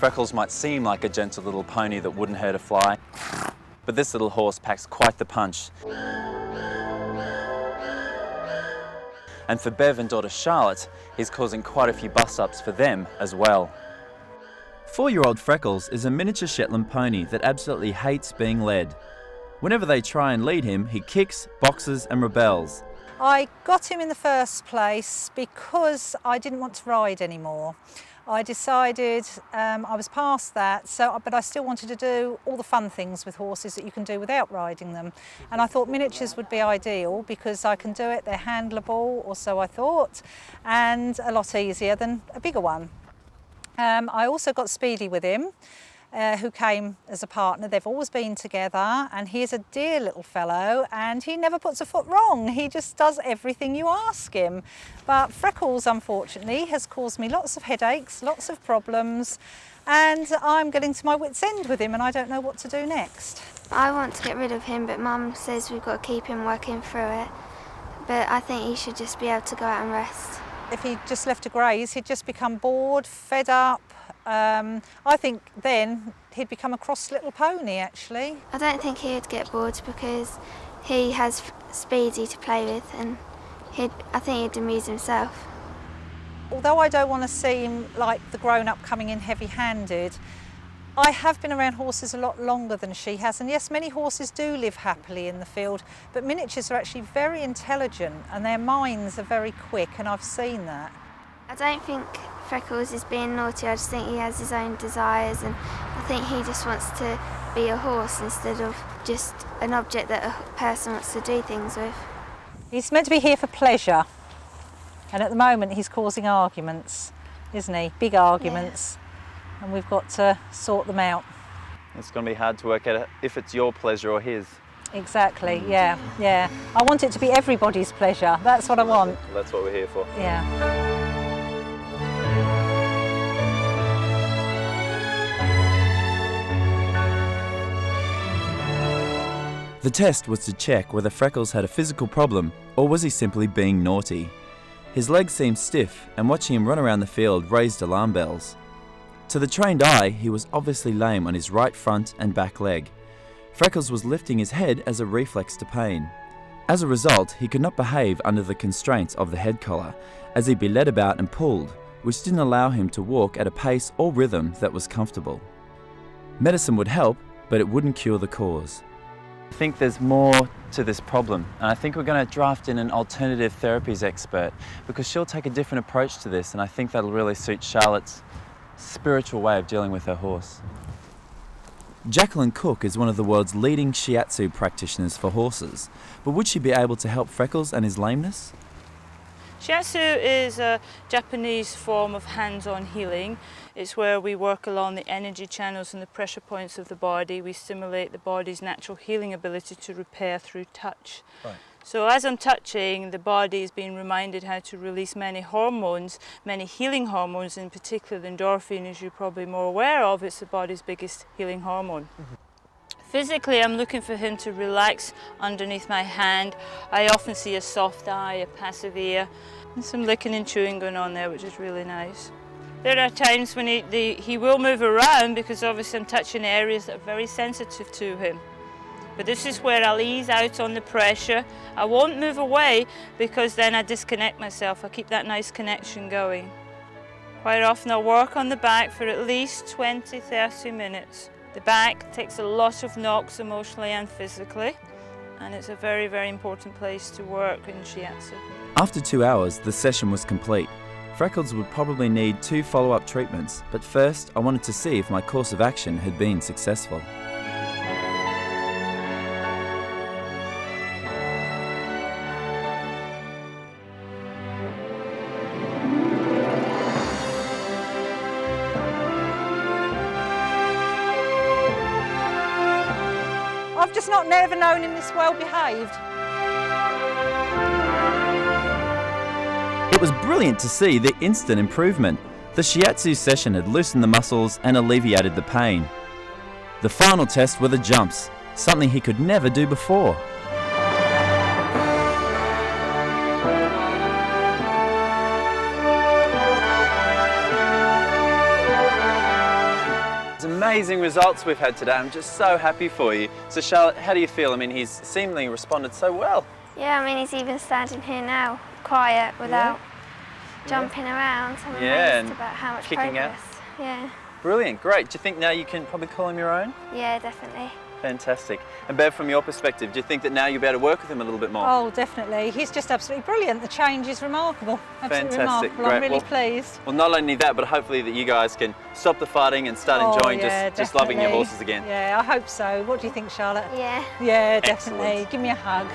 Freckles might seem like a gentle little pony that wouldn't hurt a fly, but this little horse packs quite the punch. And for Bev and daughter Charlotte, he's causing quite a few bust-ups for them as well. 4-year-old Freckles is a miniature Shetland pony that absolutely hates being led. Whenever they try and lead him, he kicks, boxes and rebels. I got him in the first place because I didn't want to ride anymore. I decided I was past that, but I still wanted to do all the fun things with horses that you can do without riding them. And I thought miniatures would be ideal because I can do it, they're handleable, or so I thought, and a lot easier than a bigger one. I also got Speedy with him, who came as a partner. They've always been together, and he's a dear little fellow, and he never puts a foot wrong. He just does everything you ask him. But Freckles, unfortunately, has caused me lots of headaches, lots of problems, and I'm getting to my wit's end with him, and I don't know what to do next. I want to get rid of him, but Mum says we've got to keep him working through it. But I think he should just be able to go out and rest. If he just left to graze, he'd just become bored, fed up. I think then he'd become a cross little pony, actually. I don't think he would get bored because he has Speedy to play with, and I think he'd amuse himself. Although I don't want to seem like the grown-up coming in heavy-handed, I have been around horses a lot longer than she has, and yes, many horses do live happily in the field, but miniatures are actually very intelligent and their minds are very quick, and I've seen that. I don't think Freckles is being naughty, I just think he has his own desires, and I think he just wants to be a horse instead of just an object that a person wants to do things with. He's meant to be here for pleasure, and at the moment he's causing arguments, isn't he? Big arguments. Yeah. And we've got to sort them out. It's going to be hard to work out if it's your pleasure or his. Exactly, yeah. I want it to be everybody's pleasure. That's what I want. That's what we're here for. Yeah. The test was to check whether Freckles had a physical problem or was he simply being naughty. His legs seemed stiff, and watching him run around the field raised alarm bells. To the trained eye, he was obviously lame on his right front and back leg. Freckles was lifting his head as a reflex to pain. As a result, he could not behave under the constraints of the head collar, as he'd be led about and pulled, which didn't allow him to walk at a pace or rhythm that was comfortable. Medicine would help, but it wouldn't cure the cause. I think there's more to this problem, and I think we're going to draft in an alternative therapies expert because she'll take a different approach to this, and I think that'll really suit Charlotte's spiritual way of dealing with her horse. Jacqueline Cook is one of the world's leading shiatsu practitioners for horses, but would she be able to help Freckles and his lameness? Shiatsu is a Japanese form of hands-on healing. It's where we work along the energy channels and the pressure points of the body. We stimulate the body's natural healing ability to repair through touch. Right. So as I'm touching, the body is being reminded how to release many hormones, many healing hormones, in particular the endorphin, as you're probably more aware of. It's the body's biggest healing hormone. Mm-hmm. Physically, I'm looking for him to relax underneath my hand. I often see a soft eye, a passive ear, and some licking and chewing going on there, which is really nice. There are times when he will move around because obviously I'm touching areas that are very sensitive to him. But this is where I'll ease out on the pressure. I won't move away because then I disconnect myself. I keep that nice connection going. Quite often I'll work on the back for at least 20-30 minutes. The back takes a lot of knocks emotionally and physically, and it's a very, very important place to work in shiatsu. After 2 hours, the session was complete. Freckles would probably need 2 follow-up treatments, but first I wanted to see if my course of action had been successful. I've just never known him this well behaved. It was brilliant to see the instant improvement. The shiatsu session had loosened the muscles and alleviated the pain. The final test were the jumps, something he could never do before. amazing results we've had today. I'm just so happy for you. So Charlotte, how do you feel? I mean, he's seemingly responded so well. Yeah, I mean, he's even standing here now, quiet, without jumping around. I'm amazed about how much kicking progress. Yeah. Brilliant, great. Do you think now you can probably call him your own? Yeah, definitely. Fantastic. And Bev, from your perspective, do you think that now you'll be able to work with him a little bit more? Oh, definitely. He's just absolutely brilliant. The change is remarkable. Absolutely Fantastic. remarkable. Great. I'm really pleased. Well, not only that, but hopefully that you guys can stop the fighting and start enjoying just loving your horses again. Yeah, I hope so. What do you think, Charlotte? Yeah. Yeah, definitely. Excellent. Give me a hug.